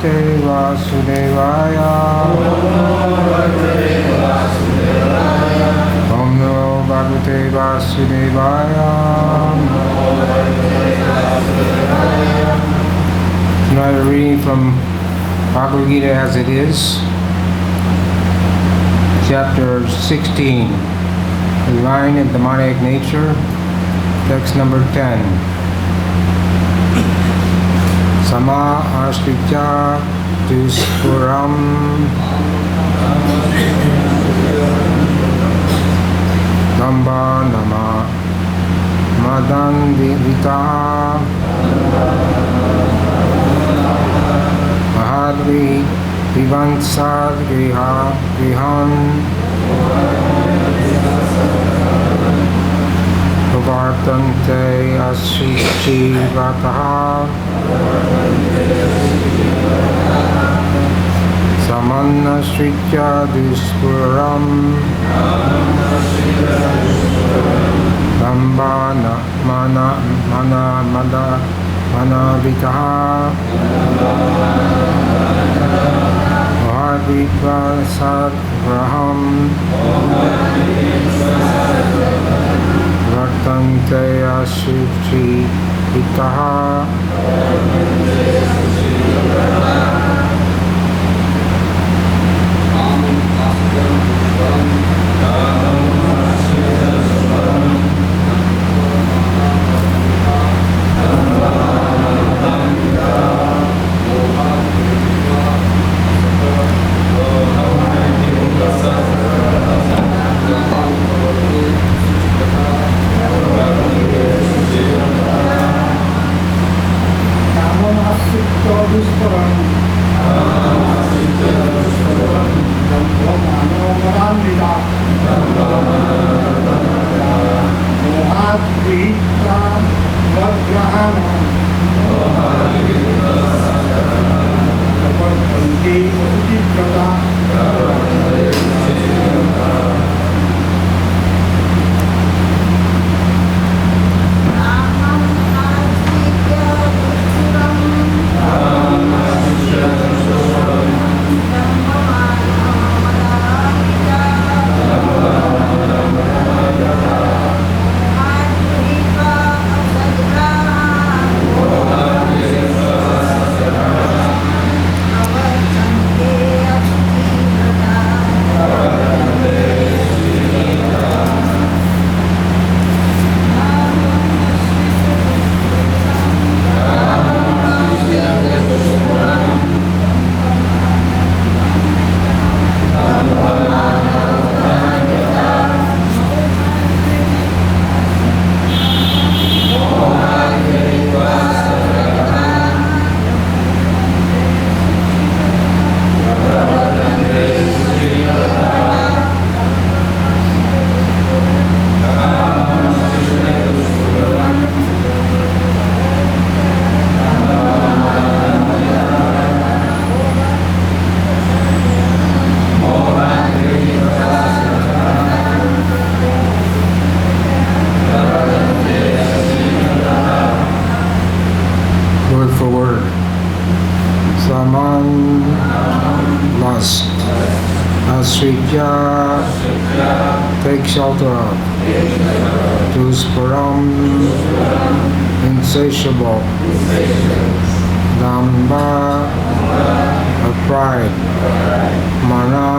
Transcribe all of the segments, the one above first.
Bhagavate Vasudevaya. Om Namo Bhagavate Vasudevaya. Tonight we're reading from Bhagavad Gita as it is, chapter 16, Divine and Demonic Nature, text number 10. Sama Asritya Duspuram Damba Nama Madan Vita Mahadvi Vivansad Grihan Vartante Ashichivataha Samanasritya Duspuram Dambana Manavitaha Mahadvipasad Graham Vartante Ashichi Itaha Take shelter of Duspuram, insatiable, Damba, of pride, Mana,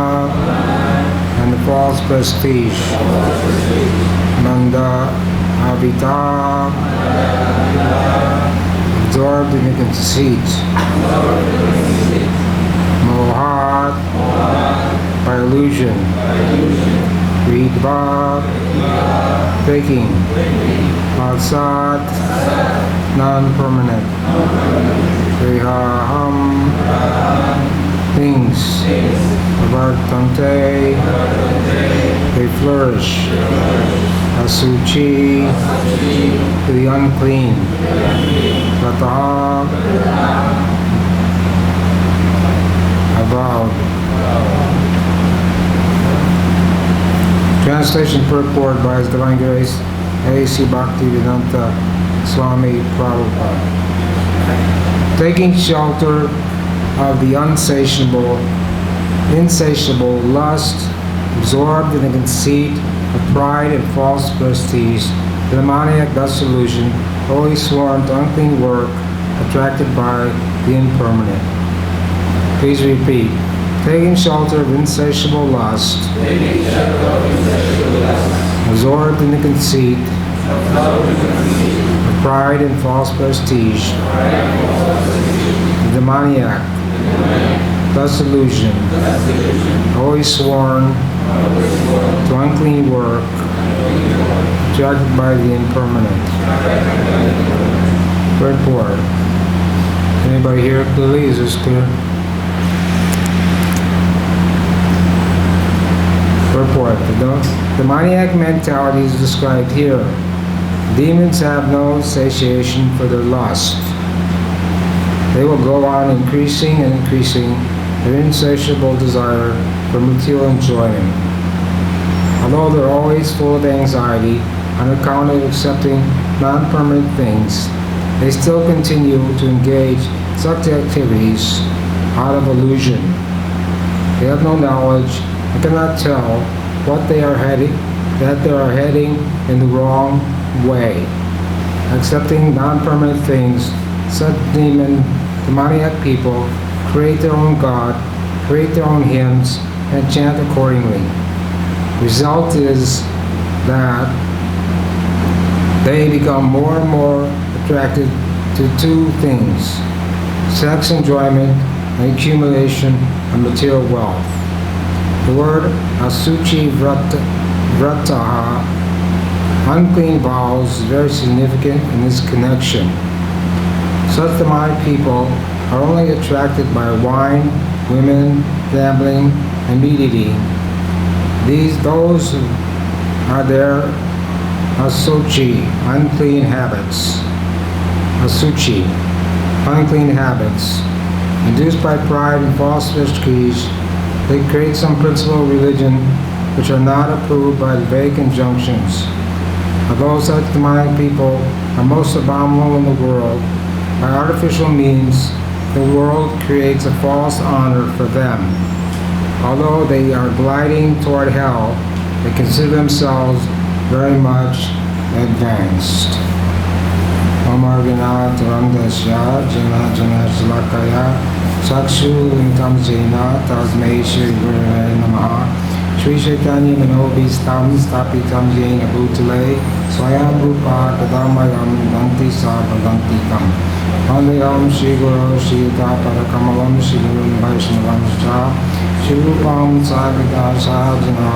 and false prestige, Manda, Avita, absorbed in the conceit, Mohat, by illusion, Vidva, taking, Asat, non-permanent, Vrihaham, things, Vartante, they flourish, Asuchi, the unclean, Rataha, avowed. Translation purport by His Divine Grace, A.C. Bhaktivedanta Swami Prabhupada. Taking shelter of the insatiable lust, absorbed in the conceit of pride and false prestige, the demoniac thus illusioned, always sworn to unclean work, attracted by the impermanent. Please repeat. Taking shelter of insatiable lust, absorbed in the conceit of pride and false prestige, the demoniac, thus illusioned, always sworn to unclean work, attracted by the impermanent. Report. Anybody hear it clearly? Is this clear? Report. The demoniac mentality is described here. Demons have no satiation for their lust. They will go on increasing and increasing their insatiable desire for material enjoyment. Although they're always full of anxiety on account of accepting non-permanent things, they still continue to engage in such activities out of illusion. They have no knowledge and cannot tell that they are heading in the wrong way. Accepting non-permanent things, such demoniac people create their own God, create their own hymns, and chant accordingly. Result is that they become more and more attracted to two things: sex enjoyment and accumulation of material wealth. The word asuchi vrataha, unclean vows, is very significant in this connection. Such demonic people are only attracted by wine, women, gambling, and meat eating. Those are their asuchi, unclean habits. Asuchi, unclean habits. Induced by pride and false prestige, they create some principle of religion which are not approved by the Vedic injunctions. Although such demonic people are most abominable in the world, by artificial means the world creates a false honor for them. Although they are gliding toward hell, they consider themselves very much advanced. Omargana Turandasya Jana Jana Shlakaya Sakshu Linkam Jena Tasmei Shri Gurave Namaha Shri Chaitanya Manobhistam Stapitam Jena Bhutale Swayam Rupa Kadamayam Danti Sabhadanti Kam Vandeyam Shri Guru Shri Parakamalam Shri Guru Vaishnavam Shra Shri Rupam Sagata Sahajana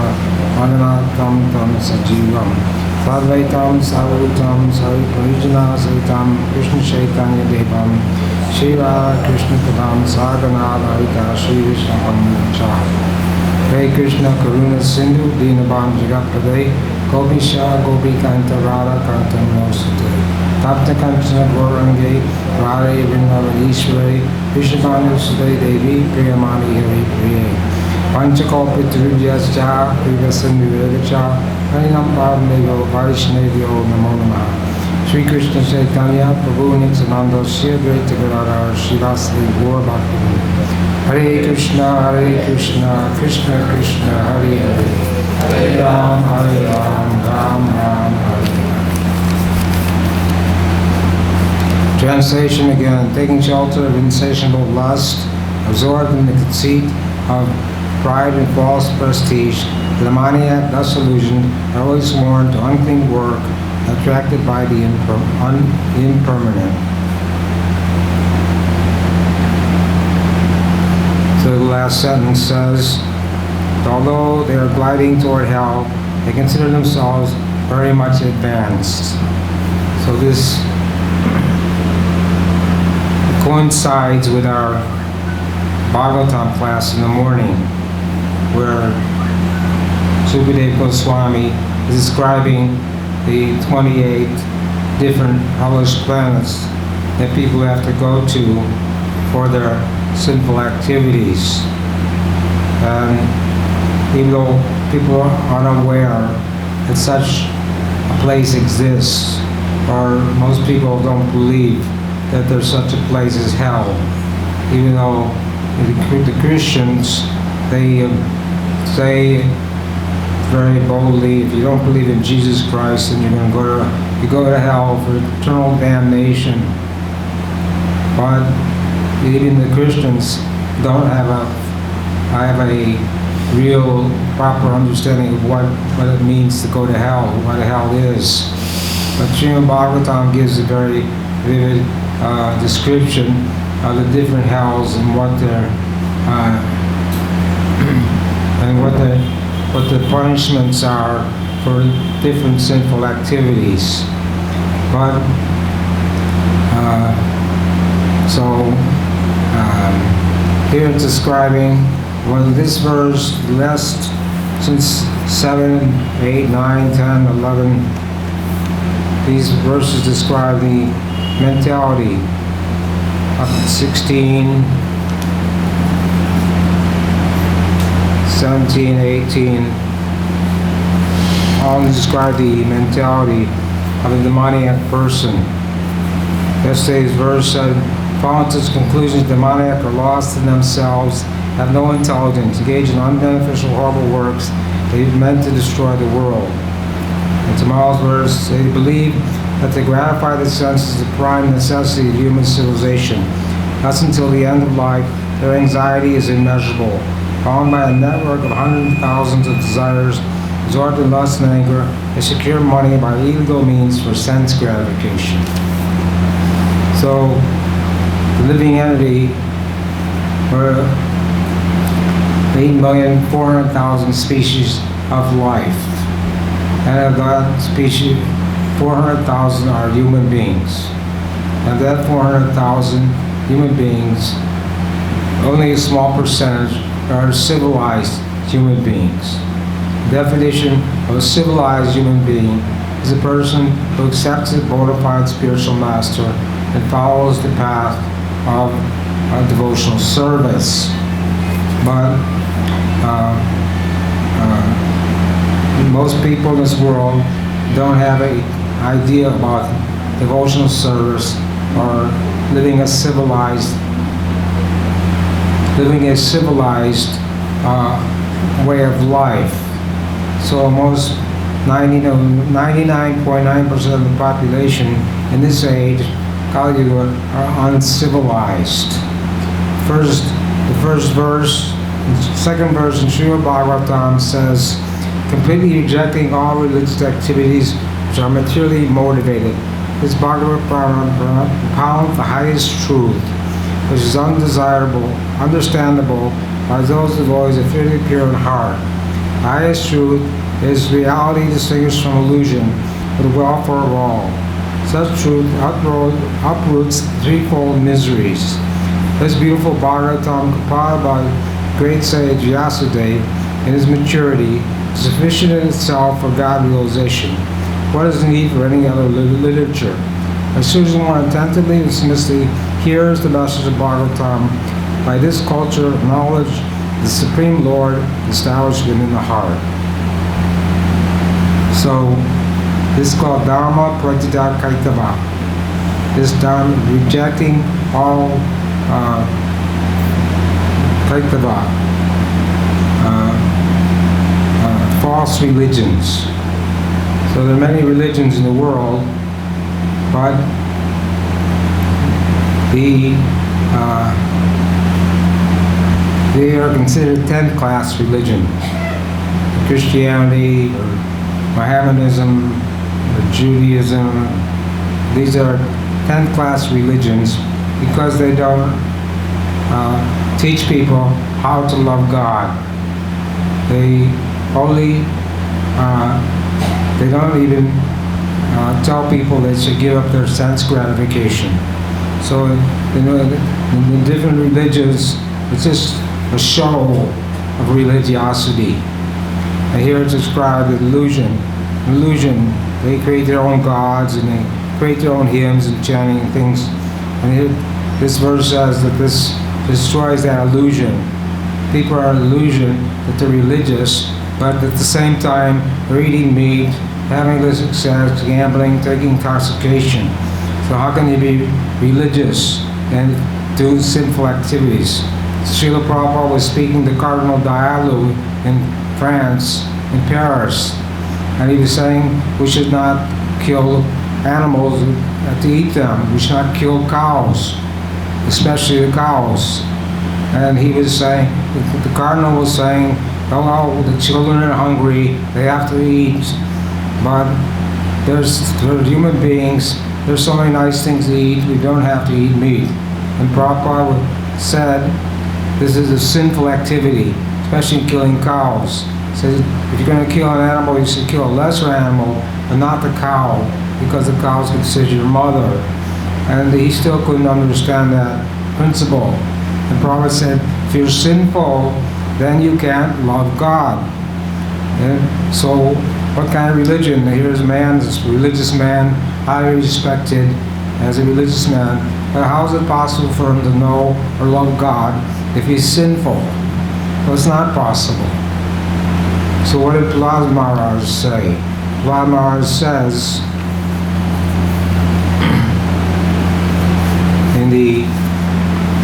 Vananatam Tam Sajivam Sadvaitam Savutam Saripajana Saitam Krishna Chaitanya Devam Shiva Krishna Padam Sagana Larita Shri Vishnam Cha Hare Krishna Karuna Sindhu Dinabam Jagapade Gopisha Gopikanta Radha Kanta Mosute Tapta Kanchana Gorange Radhe Vrindavan Ishwari Vishnavanu Sudai Devi Priyamani Hari Priye Panchakalpatarubhyascha Privasandhivagacha Harinam Parmevo Vaishnavyo Namo Namaha Sri Krishna Chaitanya Prabhu Nityananda Shri Advaita Gadadhar Shivasri Gaur Bhakti Hare Krishna Krishna Krishna Hare Hare Hare Ram Ram Ram Hare Hare. Translation again. Taking shelter of insatiable lust, absorbed in the conceit of pride and false prestige, the demoniac, thus illusioned, are always sworn to unclean work, attracted by the impermanent. So the last sentence says, although they are gliding toward hell, they consider themselves very much advanced. So this coincides with our Bhagavatam class in the morning, where Sukadeva Goswami is describing the 28 different hellish planets that people have to go to for their sinful activities. And even though people are unaware that such a place exists, or most people don't believe that there's such a place as hell, even though the Christians, they say very boldly, if you don't believe in Jesus Christ, then you're going to go to hell for eternal damnation. But even the Christians don't have a real proper understanding of what it means to go to hell, what hell is. But Srimad Bhagavatam gives a very vivid description of the different hells and what the punishments are for different sinful activities. But here it's describing, well, this verse, the last, since 7, 8, 9, 10, 11, these verses describe the mentality up to 16, 17, 18, all describe the mentality of a demoniac person. Yesterday's verse said, following to its conclusions, demoniac are lost in themselves, have no intelligence, engage in unbeneficial, horrible works, they meant to destroy the world. In tomorrow's verse, they believe that to gratify the senses is the prime necessity of human civilization. Thus, until the end of life, their anxiety is immeasurable, bound by a network of hundreds of thousands of desires, resort to lust and anger, they secure money by illegal means for sense gratification. So, the living entity were 8,400,000 species of life. And of that species, 400,000 are human beings. And that 400,000 human beings, only a small percentage are civilized human beings. The definition of a civilized human being is a person who accepts a bona fide spiritual master and follows the path of devotional service. But most people in this world don't have an idea about devotional service or living a civilized way of life. So almost 99.9% of the population in this age, Kali Yuga, are uncivilized. The first verse, the second verse in Srimad Bhagavatam says, completely rejecting all religious activities which are materially motivated. This Bhagavatam propounds the highest truth, which is undesirable, understandable by those devotees of purely pure in heart. The highest truth is reality distinguished from illusion for the welfare of all. Such truth uproots threefold miseries. This beautiful Bhagavatam, compiled by great sage Vyasadeva in his maturity, is sufficient in itself for God realization. What is the need for any other literature? As soon as one attentively and submissively hears the message of Bhagavatam, by this culture of knowledge, the Supreme Lord established within the heart. So, this is called Dharma Pratidakaitava. This Dharma, rejecting all Kaitava, false religions. So there are many religions in the world, but they are considered 10th class religion. Christianity, or Mohammedanism, or Judaism, these are 10th class religions because they don't teach people how to love God. They only, they don't even tell people they should give up their sense gratification. So, in the different religions, it's just a show of religiosity. And here it's described as illusion. Illusion, they create their own gods and they create their own hymns and chanting and things. And here, this verse says that this destroys that illusion. People are an illusion that they're religious, but at the same time, they're eating meat, having illicit sex, gambling, taking intoxication. So how can you be religious and do sinful activities? Srila Prabhupada was speaking to Cardinal Diallo in France, in Paris, and he was saying we should not kill animals to eat them. We should not kill cows, especially the cows. And he was saying, the Cardinal was saying, oh, the children are hungry, they have to eat. But they're human beings, there's so many nice things to eat, we don't have to eat meat. And Prabhupada said, this is a sinful activity, especially killing cows. He says, if you're going to kill an animal, you should kill a lesser animal, and not the cow, because the cow is considered your mother. And he still couldn't understand that principle. And Prabhupada said, if you're sinful, then you can't love God. And so, what kind of religion? Here's a man, this religious man, highly respected as a religious man. But how is it possible for him to know or love God if he's sinful? Well, it's not possible. So what did Prahlad Maharaj say? Prahlad Maharaj says in the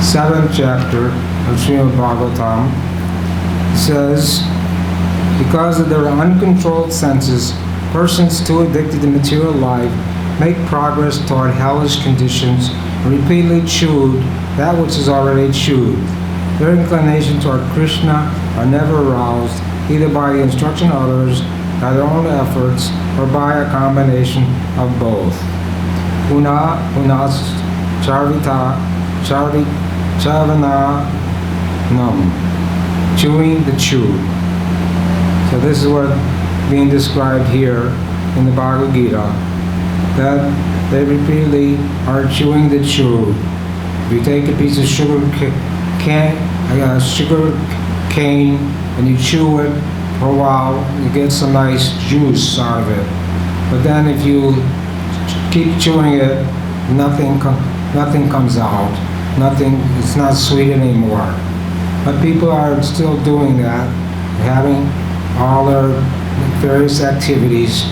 7th chapter of Srimad Bhagavatam, it says, because of their uncontrolled senses, persons too addicted to material life make progress toward hellish conditions and repeatedly chew that which is already chewed. Their inclination toward Krishna are never aroused, either by the instruction of others, by their own efforts, or by a combination of both. Una unas charvita charvana nam, chewing the chew. So this is what being described here in the Bhagavad Gita, that they repeatedly are chewing the chew. If you take a piece of sugar cane and you chew it for a while, you get some nice juice out of it. But then if you keep chewing it, nothing comes out. It's not sweet anymore. But people are still doing that, having all their various activities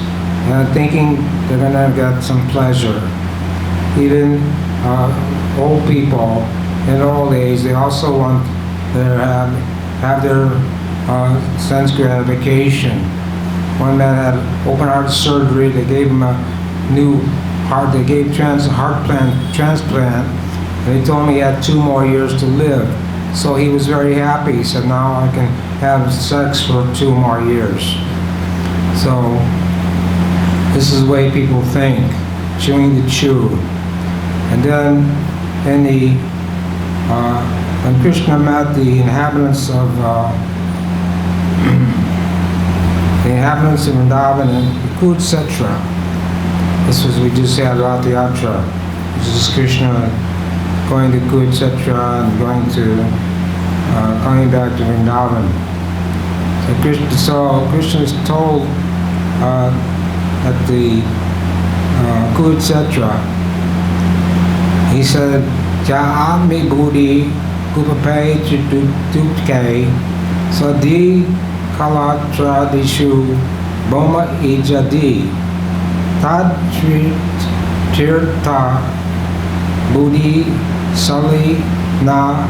and thinking they're going to get some pleasure. Even old people in old age, they also want to have their sense gratification. One man had open heart surgery, they gave him a new heart, they gave heart transplant, and he told me he had 2 more years to live. So he was very happy. He said, now I can have sex for 2 more years. So this is the way people think, chewing the chew. And then when Krishna met the inhabitants of Vrindavan and Kudsetra, we just had Rath Yatra, which is Krishna going to Kudsetra and coming back to Vrindavan. So Krishna is told at the Kudsetra, he said, Ja'ami Budi Kupape Chitutke Sadi Kalatra Dishu Boma Ijadi Tad Tirtha Budi Sali Na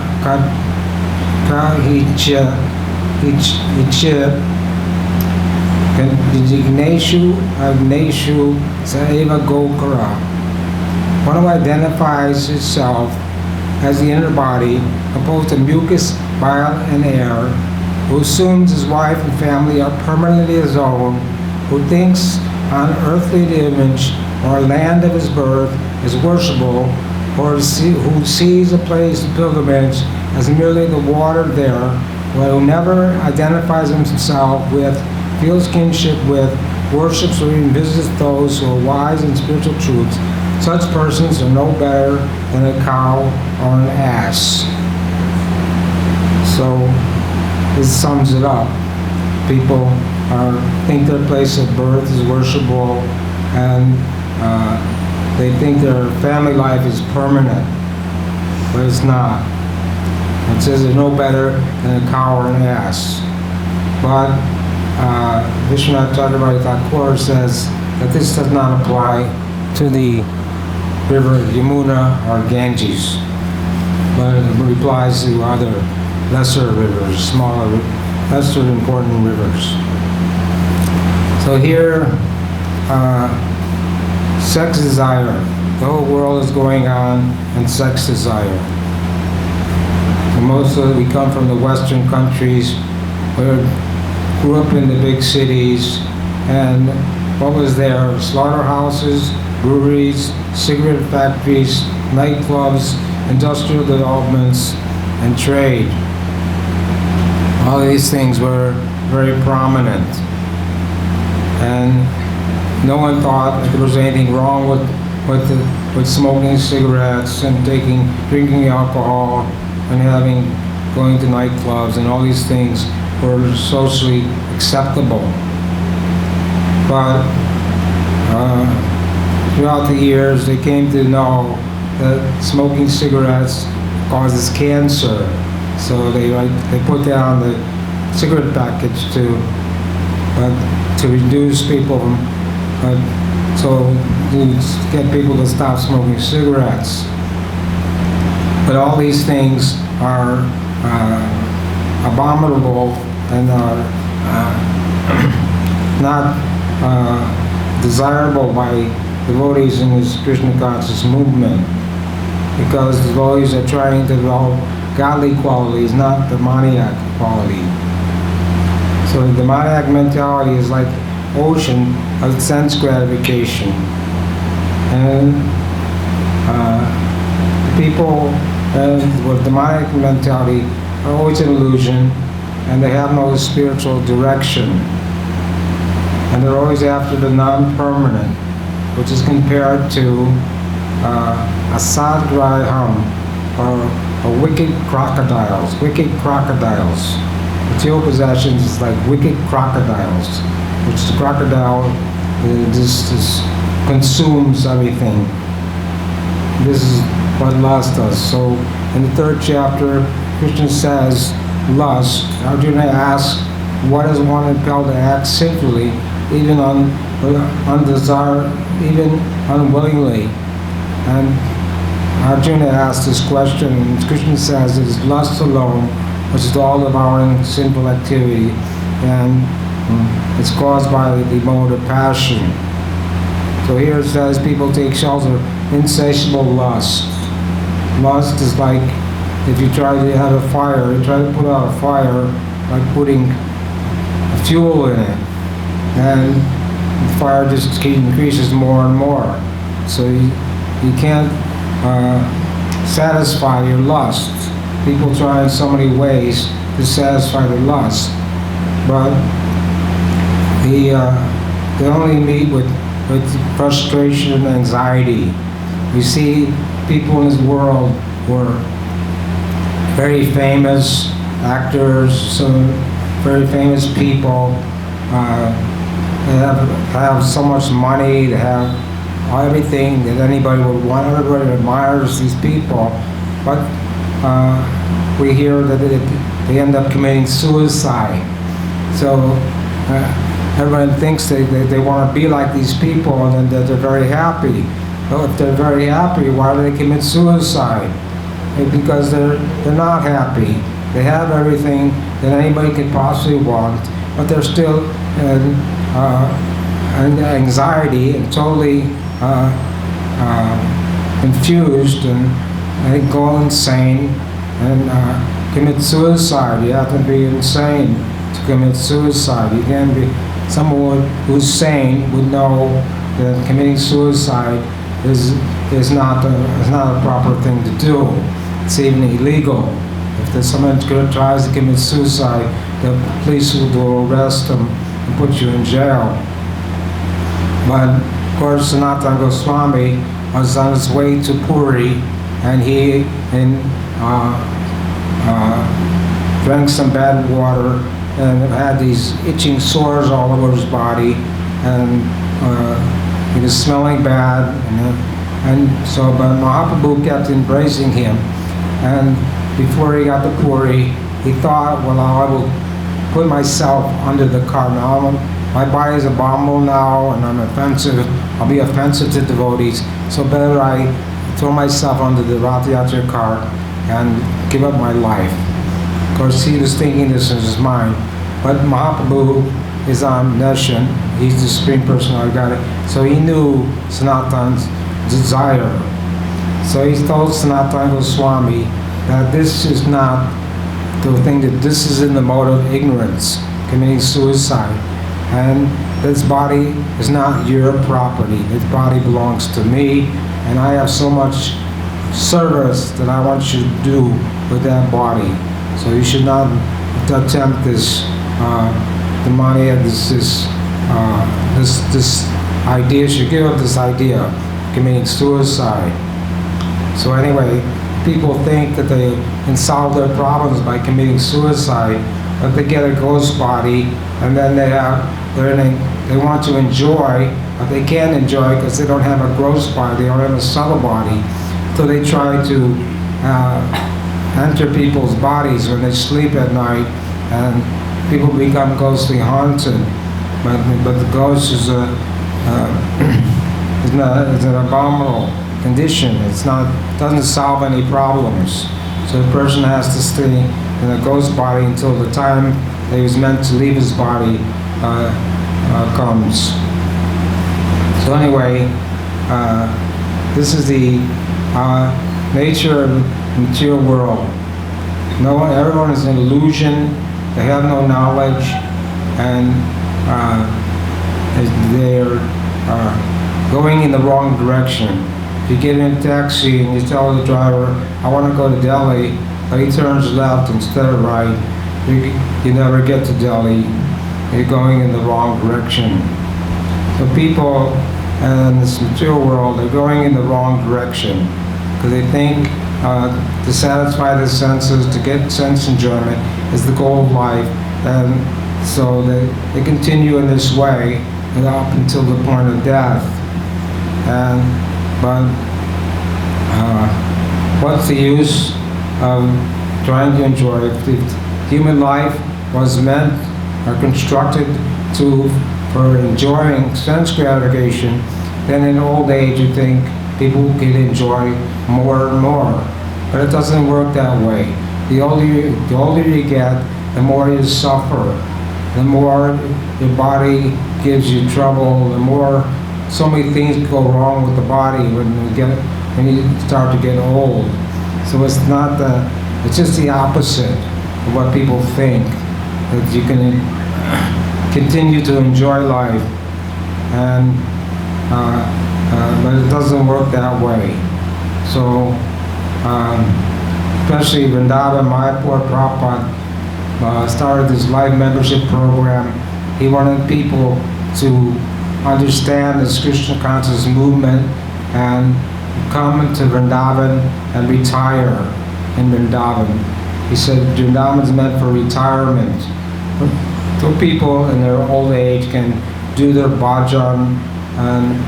Kahicha Designation Agneshu Saeva Gokara. One who identifies himself as the inner body, composed of mucus, bile, and air, who assumes his wife and family are permanently his own, who thinks on earthly image or land of his birth is worshipable, or who sees a place of pilgrimage as merely the water there, but who never identifies himself with, feels kinship with, worships or even visits those who are wise in spiritual truths. Such persons are no better than a cow or an ass. So this sums it up. People think their place of birth is worshipable, and they think their family life is permanent, but it's not. It says they're no better than a cow or an ass. But Vishwanath Chakravarti Thakur says that this does not apply to the river Yamuna or Ganges, but it applies to other lesser rivers, smaller, lesser important rivers. So here, sex desire. The whole world is going on in sex desire. And most of we come from the Western countries, we grew up in the big cities, and what was there? Slaughterhouses, breweries, cigarette factories, nightclubs, industrial developments, and trade. All these things were very prominent. And no one thought that there was anything wrong with smoking cigarettes and drinking alcohol and going to nightclubs, and all these things were socially acceptable. But throughout the years, they came to know that smoking cigarettes causes cancer. So they put down the cigarette package to reduce people from, to get people to stop smoking cigarettes. But all these things are abominable and are not desirable by devotees in this Krishna conscious movement, because devotees are trying to develop godly qualities, not demoniac quality. So the demoniac mentality is like ocean of sense gratification. And people with demoniac mentality are always an illusion, and they have no spiritual direction. And they're always after the non-permanent, which is compared to a sadgraham, or wicked crocodiles. Wicked crocodiles. Material possessions is like wicked crocodiles, which the crocodile just consumes everything. This is what lust does. So in the third chapter, Krishna says, lust. Arjuna asks, what is one impelled to act sinfully, even even unwillingly? And Arjuna asks this question, and Krishna says it is lust alone which is all devouring sinful activity, and it's caused by the mode of passion. So here it says people take shelter of insatiable lust. Lust is like if you try to have a fire, you try to put out a fire by putting fuel in it, and the fire just increases more and more. So you can't satisfy your lust. People try in so many ways to satisfy their lust, but they only meet with frustration and anxiety. We see people in this world who are very famous actors, some very famous people. They have so much money, they have everything that anybody would want. Everybody admires these people, but we hear that they end up committing suicide. So everyone thinks they want to be like these people, and that they're very happy. Well, if they're very happy, why do they commit suicide? Because they're not happy. They have everything that anybody could possibly want, but they're still in anxiety and totally confused, and they go insane and commit suicide. You have to be insane to commit suicide. You can't be someone who's sane would know that committing suicide is not a proper thing to do. It's even illegal. If someone tries to commit suicide, the police will arrest them and put you in jail. But of course, Sanatana Goswami was on his way to Puri, and he drank some bad water and had these itching sores all over his body, and he was smelling bad, and so but Mahaprabhu kept embracing him, and before he got to Puri, he thought, well, I will put myself under the car. Now my body is abominable now, and I'm offensive. I'll be offensive to devotees, so better I throw myself under the Rath Yatra car and give up my life. Of course, he was thinking this in his mind. But Mahaprabhu is omniscient. He's the Supreme Personality of God. So he knew Sanatan's desire. So he told Sanatana Goswami that this is not the thing, that this is in the mode of ignorance, committing suicide. And this body is not your property. This body belongs to me, and I have so much service that I want you to do with that body. So you should not attempt this demoniac, this idea. You should give up this idea of committing suicide. So anyway, people think that they can solve their problems by committing suicide, but they get a ghost body, and then they want to enjoy, but they can't enjoy because they don't have a gross body, they don't have a subtle body. So they try to enter people's bodies when they sleep at night, and people become ghostly haunted. But the ghost is an abominable condition. Doesn't solve any problems. So the person has to stay in a ghost body until the time that he was meant to leave his body comes. So anyway, this is the nature of the material world. Everyone is an illusion. They have no knowledge, and they're going in the wrong direction. If you get in a taxi and you tell the driver, I want to go to Delhi, but he turns left instead of right, you never get to Delhi. You're going in the wrong direction. So people in this material world are going in the wrong direction because they think to satisfy the senses, to get sense enjoyment is the goal of life, and so they continue in this way up until the point of death. But what's the use of trying to enjoy it? If human life was meant or constructed for enjoying sense gratification, then in old age you think people can enjoy more and more. But it doesn't work that way. The older you get, the more you suffer. The more your body gives you trouble, the more so many things go wrong with the body when you start to get old. So it's just the opposite of what people think, that you can continue to enjoy life, but it doesn't work that way. So, especially Vrindavan, Mayapur, Prabhupada started this life membership program. He wanted people to understand this Krishna conscious movement and come to Vrindavan and retire in Vrindavan. He said Vrindavan is meant for retirement. So people in their old age can do their bhajan and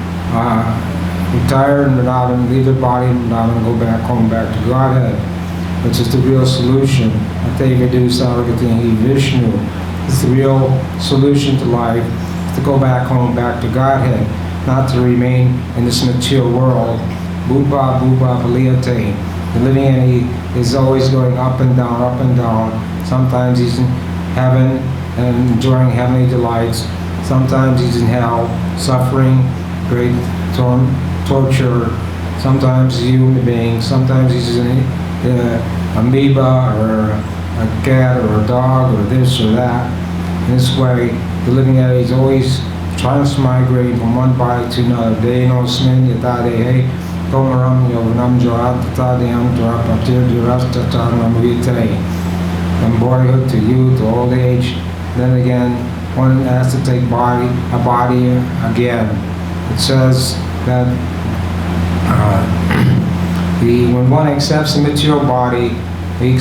retire in Vrindavan, leave their body in Vrindavan, and go back home, back to Godhead, which is the real solution. Atevadu Sarvagati Vishnu. It's the real solution to life, to go back home, back to Godhead, not to remain in this material world. Bhuva bhuva paliyate. The living entity is always going up and down, up and down. Sometimes he's in heaven and enjoying heavenly delights. Sometimes he's in hell, suffering great torture. Sometimes he's a human being. Sometimes he's an amoeba or a cat or a dog or this or that. In this way, the living entity is always transmigrating from one body to another. Denosmin yatadehe tomaram yovanam joratatadyam durapatir durastatanamvite. From boyhood to youth to old age, then again, one has to take a body again. It says that when one accepts the material body, he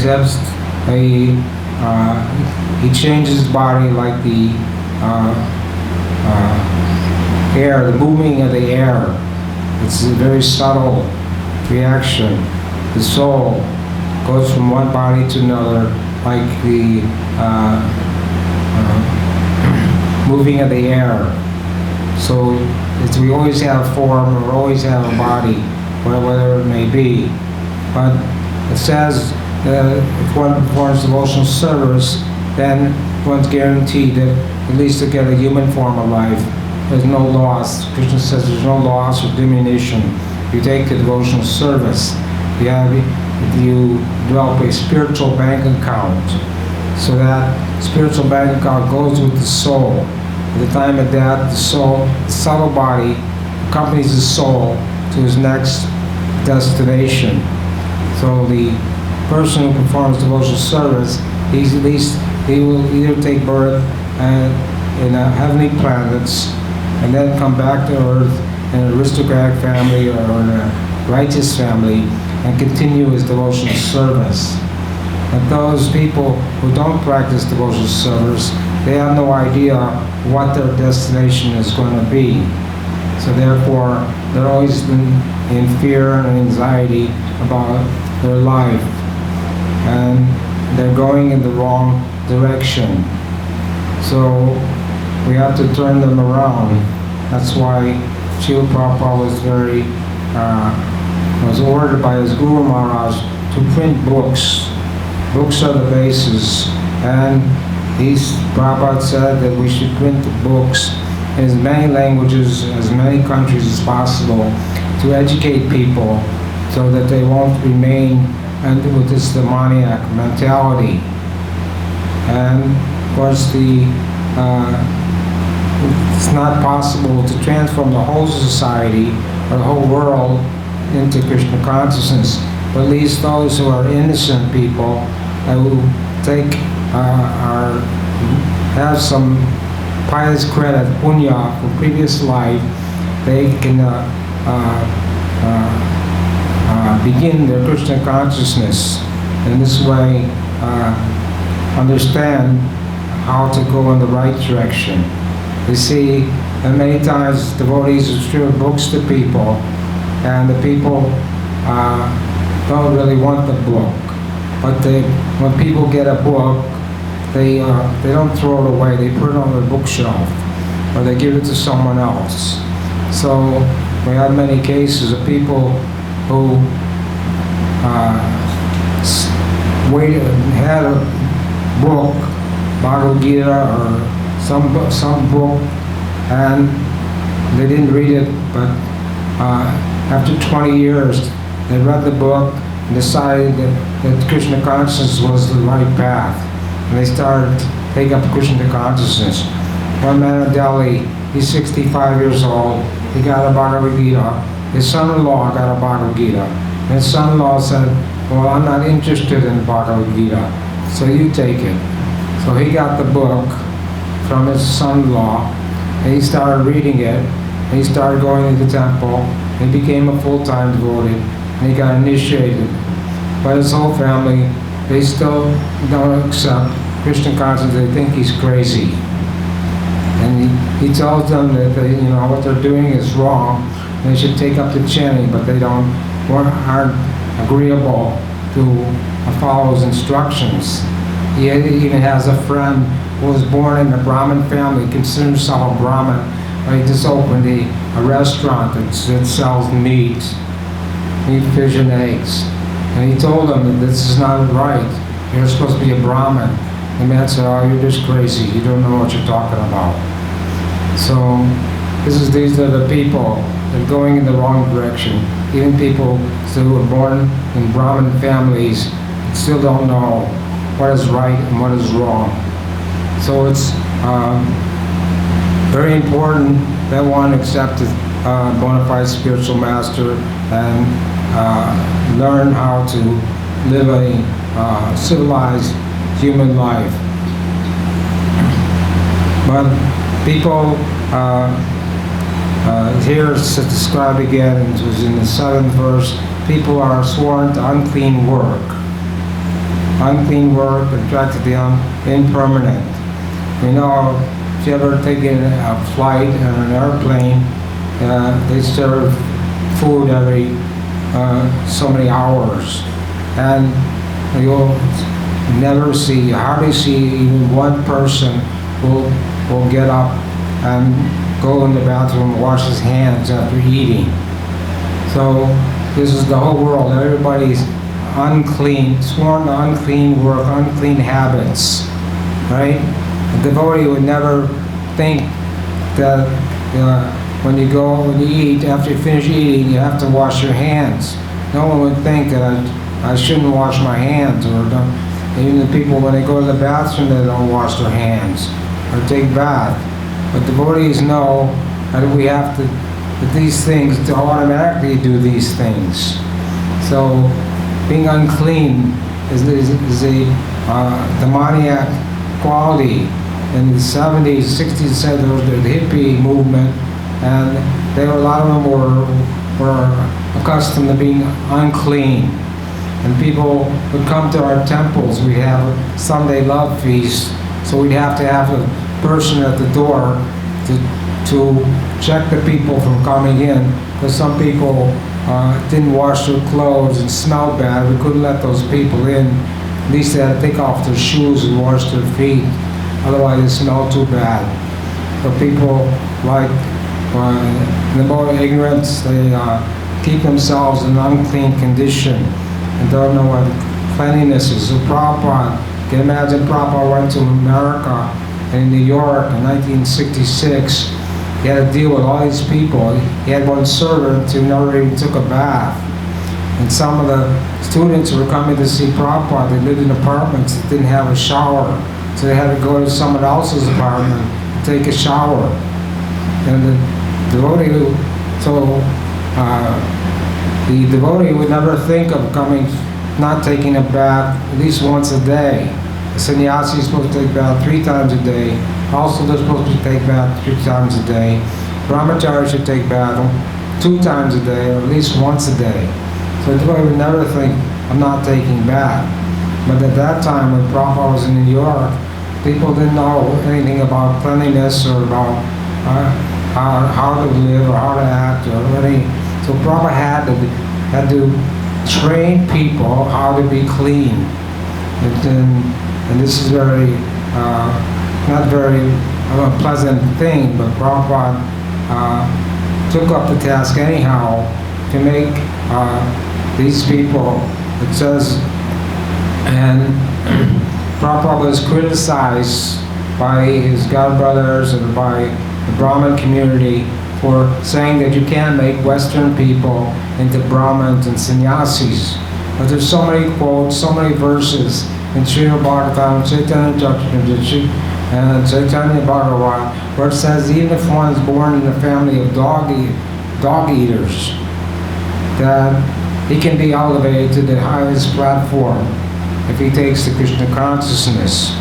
changes his body like the air, the moving of the air. It's a very subtle reaction. The soul goes from one body to another like the moving of the air. So we always have form, or always have a body, whatever it may be. But it says if one performs devotional service, then one's guaranteed that at least to get a human form of life. There's no loss. Krishna says there's no loss or diminution. You take the devotional service. You develop a spiritual bank account. So that spiritual bank account goes with the soul. At the time of death, the soul, the subtle body, accompanies the soul to his next destination. So the person who performs devotional service, he will either take birth in a heavenly planets and then come back to earth in an aristocratic family or in a righteous family and continue his devotional service. But those people who don't practice devotional service, they have no idea what their destination is going to be. So therefore, they're always in fear and anxiety about their life. And they're going in the wrong direction. So we have to turn them around. That's why Srila Prabhupada was ordered by his Guru Maharaj to print books. Books are the basis. And Prabhupada said that we should print the books in as many languages, as many countries as possible to educate people so that they won't remain with this demoniac mentality. And of course, it's not possible to transform the whole society or the whole world into Krishna consciousness. But at least those who are innocent people who have some pious credit, punya, from previous life, they can begin their Krishna consciousness. In this way, understand how to go in the right direction. You see, and many times devotees distribute books to people, and the people don't really want the book. But when people get a book, they don't throw it away. They put it on their bookshelf, or they give it to someone else. So we have many cases of people who had a book, Bhagavad Gita, or some book, and they didn't read it, but after 20 years, they read the book and decided that Krishna consciousness was the right path. And they started to take up Krishna consciousness. One man in Delhi, he's 65 years old, he got a Bhagavad Gita. His son-in-law got a Bhagavad Gita. And his son-in-law said, well, I'm not interested in Bhagavad Gita, so you take it. So he got the book from his son-in-law, and he started reading it, and he started going to the temple, and he became a full-time devotee, and he got initiated. But his whole family, they still don't accept Krishna consciousness. They think he's crazy. And he tells them that what they're doing is wrong, and they should take up the chanting, but they aren't agreeable to follow his instructions. He even has a friend who was born in a Brahmin family, considers himself a Brahmin. He just opened a restaurant that sells meat, fish, and eggs. And he told them that this is not right. You're supposed to be a Brahmin. The man said, oh, you're just crazy. You don't know what you're talking about. So these are the people that are going in the wrong direction. Even people who were born in Brahmin families still don't know what is right and what is wrong. So it's very important that one accept a bona fide spiritual master and learn how to live a civilized human life. But people here it's described again, it was in the 7th verse, people are sworn to unclean work. Unclean work, attracted to the impermanent. If you ever taken a flight on an airplane, they serve food every so many hours. And you'll hardly see even one person will get up and go in the bathroom and wash his hands after eating. So this is the whole world. Everybody's unclean, sworn to unclean work, unclean habits, right? A devotee would never think that when you eat, after you finish eating, you have to wash your hands. No one would think that I shouldn't wash my hands, or even the people, when they go to the bathroom, they don't wash their hands or take bath. But devotees know that we have to, that these things, to automatically do these things. So being unclean is a demoniac quality. In the 70s, 60s, there was the hippie movement, and a lot of them were accustomed to being unclean. And people would come to our temples. We have a Sunday love feast, so we'd have to have a person at the door to check the people from coming in, because some people didn't wash their clothes and smelled bad. We couldn't let those people in. At least they had to take off their shoes and wash their feet. Otherwise it smelled too bad. So people, like, in the mode of ignorance, they keep themselves in an unclean condition and don't know what cleanliness is. So Prabhupada, you can imagine Prabhupada went to America and in New York in 1966. He had to deal with all these people. He had one servant who never even took a bath. And some of the students who were coming to see Prabhupada, they lived in apartments that didn't have a shower. So they had to go to someone else's apartment to take a shower. And the devotee would never think of not taking a bath at least once a day. The sannyasi is supposed to take a bath 3 times a day. Also, they're supposed to take a bath 3 times a day. Brahmachari should take a bath 2 times a day, or at least once a day. So the devotee would never think, I'm not taking a bath. But at that time, when Prabhupada was in New York, people didn't know anything about cleanliness or about how to live or how to act or anything. So Prabhupada had to train people how to be clean. And this is not very pleasant thing, but Prabhupada took up the task anyhow to make these people, it says, and Prabhupada was criticized by his godbrothers and by the Brahmin community for saying that you can't make Western people into Brahmins and sannyasis. But there's so many quotes, so many verses in Srimad Bhagavatam, Chaitanya Charitamrita, and Chaitanya Bhagavat, where it says even if one is born in a family of dog eaters, that he can be elevated to the highest platform if he takes the Krishna consciousness.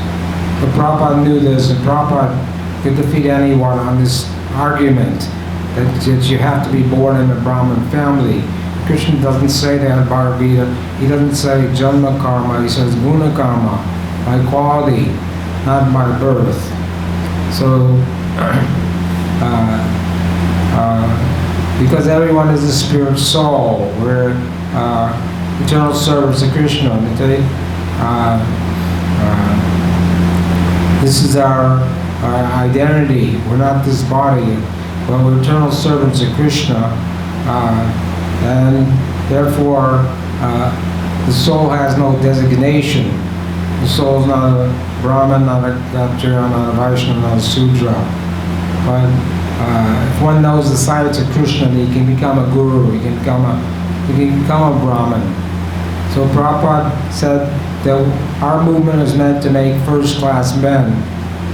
But Prabhupada knew this, and Prabhupada could defeat anyone on this argument that you have to be born in a Brahmin family. Krishna doesn't say that in Bhagavad Gita. He doesn't say Janma Karma, he says Guna Karma, by quality, not by birth. So, because everyone is a spirit soul, we're eternal servants of Krishna. This is our identity. We're not this body, but we're eternal servants of Krishna. And therefore, the soul has no designation. The soul is not a Brahmin, not a Kshatriya, not a Vaishnava, not a Sudra. But if one knows the science of Krishna, he can become a guru, he can become a Brahmin. So Prabhupada said that our movement is meant to make first-class men.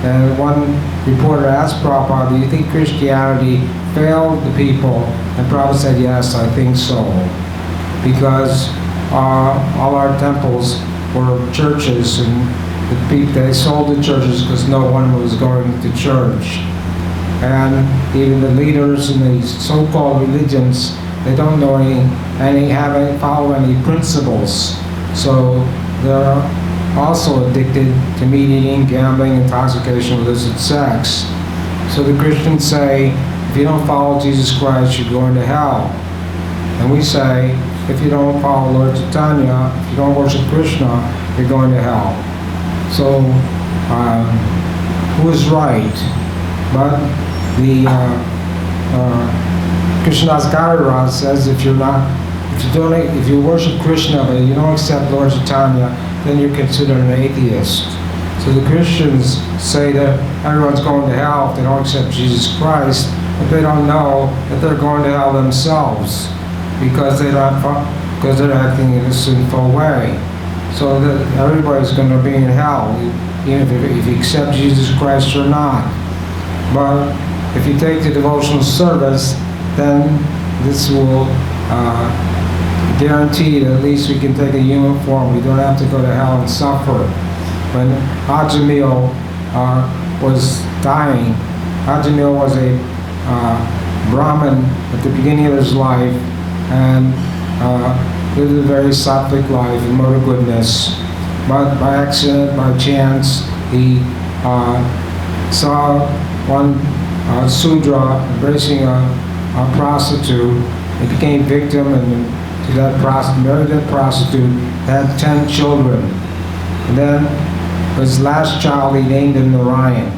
And one reporter asked Prabhupada, do you think Christianity failed the people? And Prabhupada said, yes, I think so. Because all our temples were churches, and they sold the churches because no one was going to church. And even the leaders in the so-called religions, they don't know follow any principles. So they're also addicted to meat eating, gambling, intoxication, illicit sex. So the Christians say, if you don't follow Jesus Christ, you're going to hell. And we say, if you don't follow Lord Chaitanya, if you don't worship Krishna, you're going to hell. So, who is right? But the Krishnadas Kaviraj says, if if you worship Krishna but you don't accept Lord Chaitanya, then you're considered an atheist. So the Christians say that everyone's going to hell if they don't accept Jesus Christ, but they don't know that they're going to hell themselves because they're acting in a sinful way. So that everybody's going to be in hell, even if you accept Jesus Christ or not. But if you take the devotional service, then this will guarantee that at least we can take a human form. We don't have to go to hell and suffer. When H.G.Bhuvaneshwar was dying, H.G.Bhuvaneshwar was a Brahmin at the beginning of his life and lived a very sattvic life in mode of goodness. But by accident, by chance, he saw one Sudra embracing a prostitute. He became victim and to that married that prostitute, had 10 children. And then his last child he named him Narayan.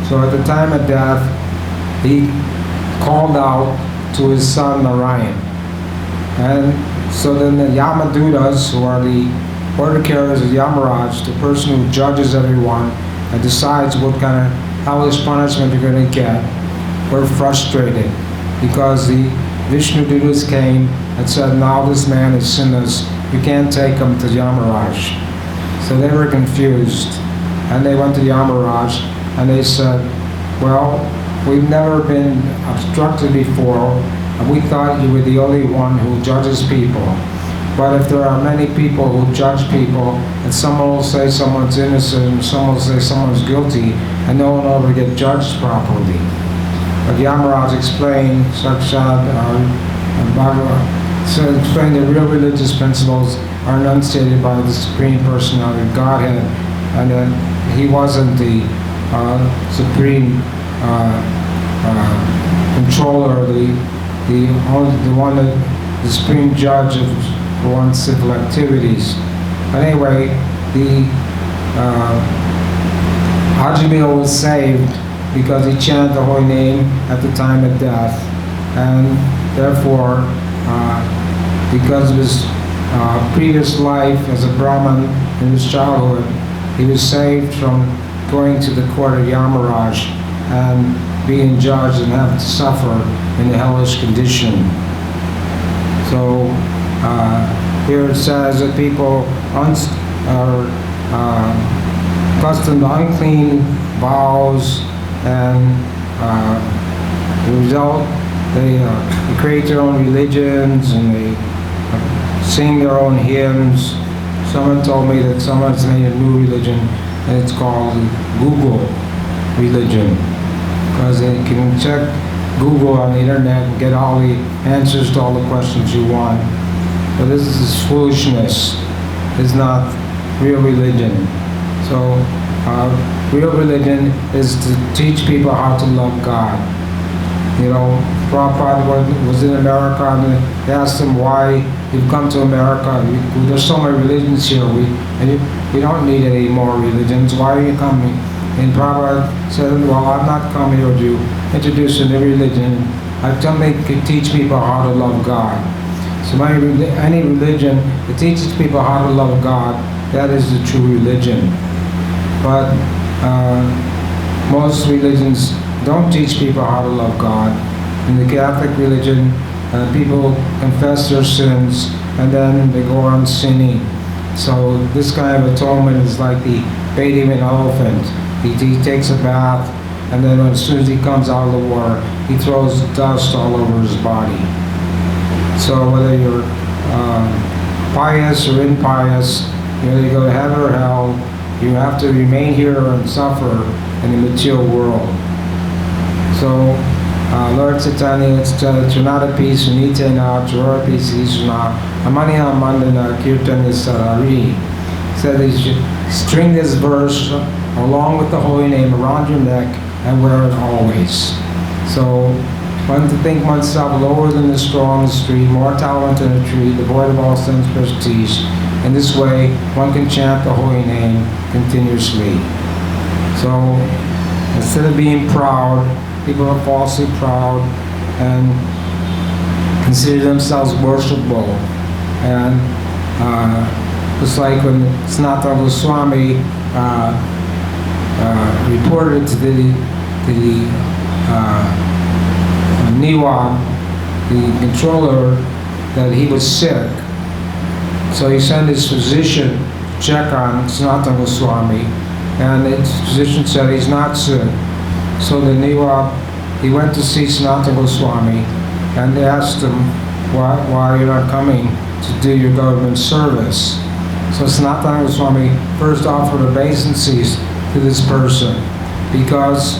So at the time of death, he called out to his son Narayan. And so then the Yamadutas, who are the order carriers of Yamaraj, the person who judges everyone and decides what kind of hellish punishment you're going to get, were frustrated because the Vishnu Dutas came and said, now this man is sinless, you can't take him to Yamaraj. So they were confused, and they went to Yamaraj and they said, well, we've never been obstructed before, and we thought you were the only one who judges people. But if there are many people who judge people, and someone will say someone's innocent, and someone will say someone's guilty, and no one will ever get judged properly. But Yamaraj explained, Sakshat Bhagavad, so explained that real religious principles are enunciated by the Supreme Personality of Godhead, and that he wasn't the Supreme controller, the Supreme Judge of one's civil activities. But anyway, the H.G.Bhuvaneshwar was saved because he chanted the holy name at the time of death, and therefore, because of his previous life as a Brahmin in his childhood, he was saved from going to the court of Yamaraj and being judged and having to suffer in a hellish condition. So here it says that people are accustomed to unclean vows, and the result, they create their own religions and they sing their own hymns. Someone told me that someone's made a new religion, and it's called Google religion, because they can check Google on the internet and get all the answers to all the questions you want. But this is foolishness. It's not real religion. So real religion is to teach people how to love God. You know, Prabhupada was in America and they asked him why you've come to America. There's so many religions here. We don't need any more religions. Why are you coming? And Prabhupada said, well, I'm not coming here to introduce a new religion. I've come to teach people how to love God. So any religion that teaches people how to love God, that is the true religion. But most religions don't teach people how to love God. In the Catholic religion, people confess their sins and then they go on sinning. So this kind of atonement is like the bathing an elephant. He takes a bath, and then as soon as he comes out of the water, he throws dust all over his body. So whether you're pious or impious, you go to heaven or hell, you have to remain here and suffer in the material world. So Lord Chaitanya, Trinadapi Sunitena, Churapi Sisuna, Amaniha Mandana Kirtana Sarari, said he should string this verse along with the holy name around your neck and wear it always. So one to think oneself lower than the strongest tree, more tolerant than a tree, devoid of all sense prestige. In this way, one can chant the holy name continuously. So instead of being proud, people are falsely proud and consider themselves worshipable. And just like when Sanatana Goswami reported to the Niwab, the controller, that he was sick. So he sent his physician to check on Sanatana Goswami, and his physician said he's not sick. So the Niwab, he went to see Sanatana Goswami, and they asked him, why you're not coming to do your government service? So Sanatana Goswami first offered obeisances to this person because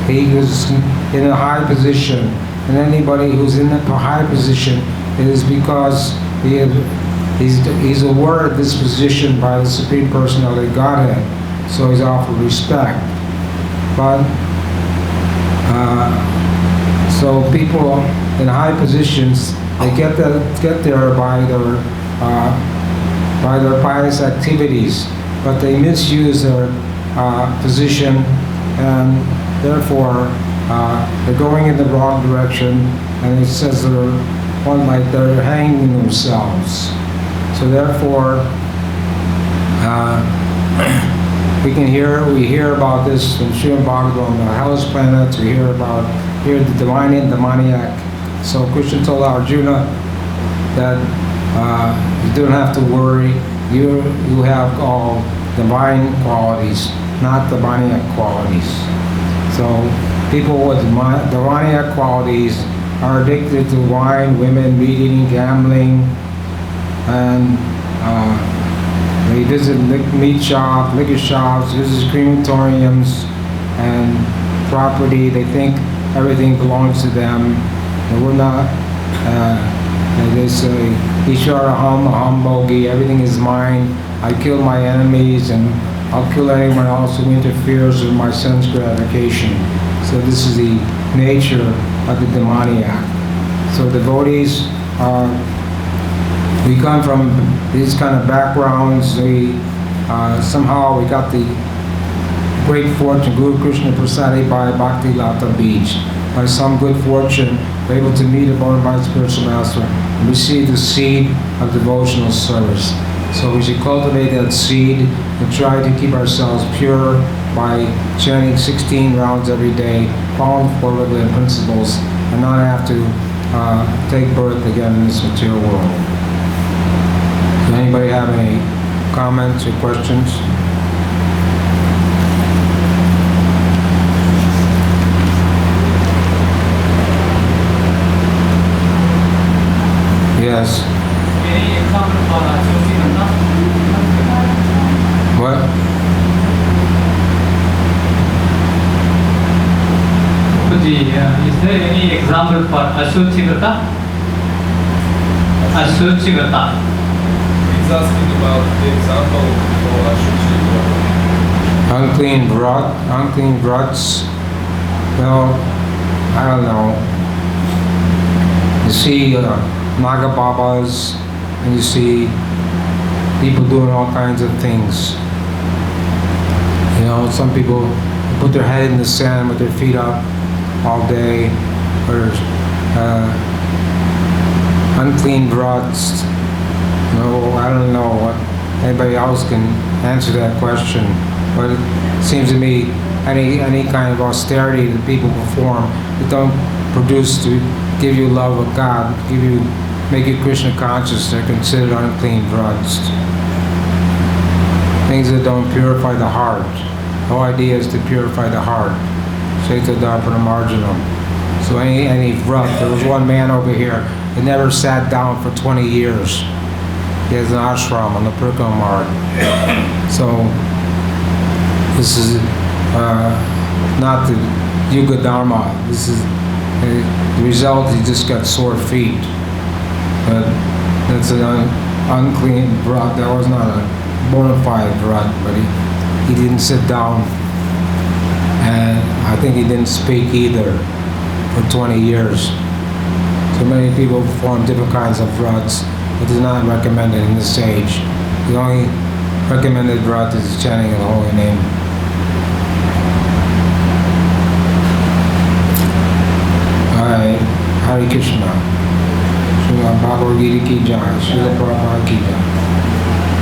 he was in a high position, and anybody who's in a high position, it is because he's awarded this position by the Supreme Personality of Godhead, so he's offered respect. But so people in high positions, they get there by their pious activities, but they misuse their position, and therefore they're going in the wrong direction, and it says they're hanging themselves. So therefore, we hear about this in Srimad Bhagavatam, the hellish planets. We hear the divine and demoniac. So Krishna told Arjuna that you don't have to worry. You have all divine qualities, not demoniac qualities. So people with demoniac qualities are addicted to wine, women, meat eating, gambling, and they visit meat shops, liquor shops, visit crematoriums and property. They think everything belongs to them. And we're not, they say, Ishvara aham bogi, everything is mine. I kill my enemies and I'll kill anyone else who interferes with my sense gratification. So this is the nature of the demoniac. So devotees we come from these kind of backgrounds. Somehow we got the great fortune, Guru Krishna Prasadi by Bhakti Lata Beach. By some good fortune, we're able to meet a bona fide spiritual master and receive the seed of devotional service. So we should cultivate that seed and try to keep ourselves pure by chanting 16 rounds every day, following four regular principles, and not have to take birth again in this material world. Does anybody have any comments or questions? Yes. Any example for Ashwati? What? Is there any example for Ashwati? Ashwati. He's asking about the example for Ashwati. Unclean broths. Well, I don't know. You see Naga Babas, and you see people doing all kinds of things. You know, some people put their head in the sand with their feet up all day, or unclean broths. No, I don't know what anybody else can answer that question, but it seems to me any kind of austerity that people perform that don't produce to give you love of God, make you Krishna conscious, they're considered unclean broths. Things that don't purify the heart. The whole idea is to purify the heart. Shaita Darpana Marjanam. So any vrat, there was one man over here that never sat down for 20 years. He has an ashram on the Parikrama Marg. So this is not the Yuga Dharma. This is the result. He just got sore feet. But that's an unclean vrat. That was not a bona fide vrat, but he didn't sit down, and I think he didn't speak either for 20 years. So many people perform different kinds of vrats. It is not recommended in this age. The only recommended vrat is chanting of the holy name. Alright, Hare Krishna. Thakur Giri ki jai, Srila Prabhupada ki jai.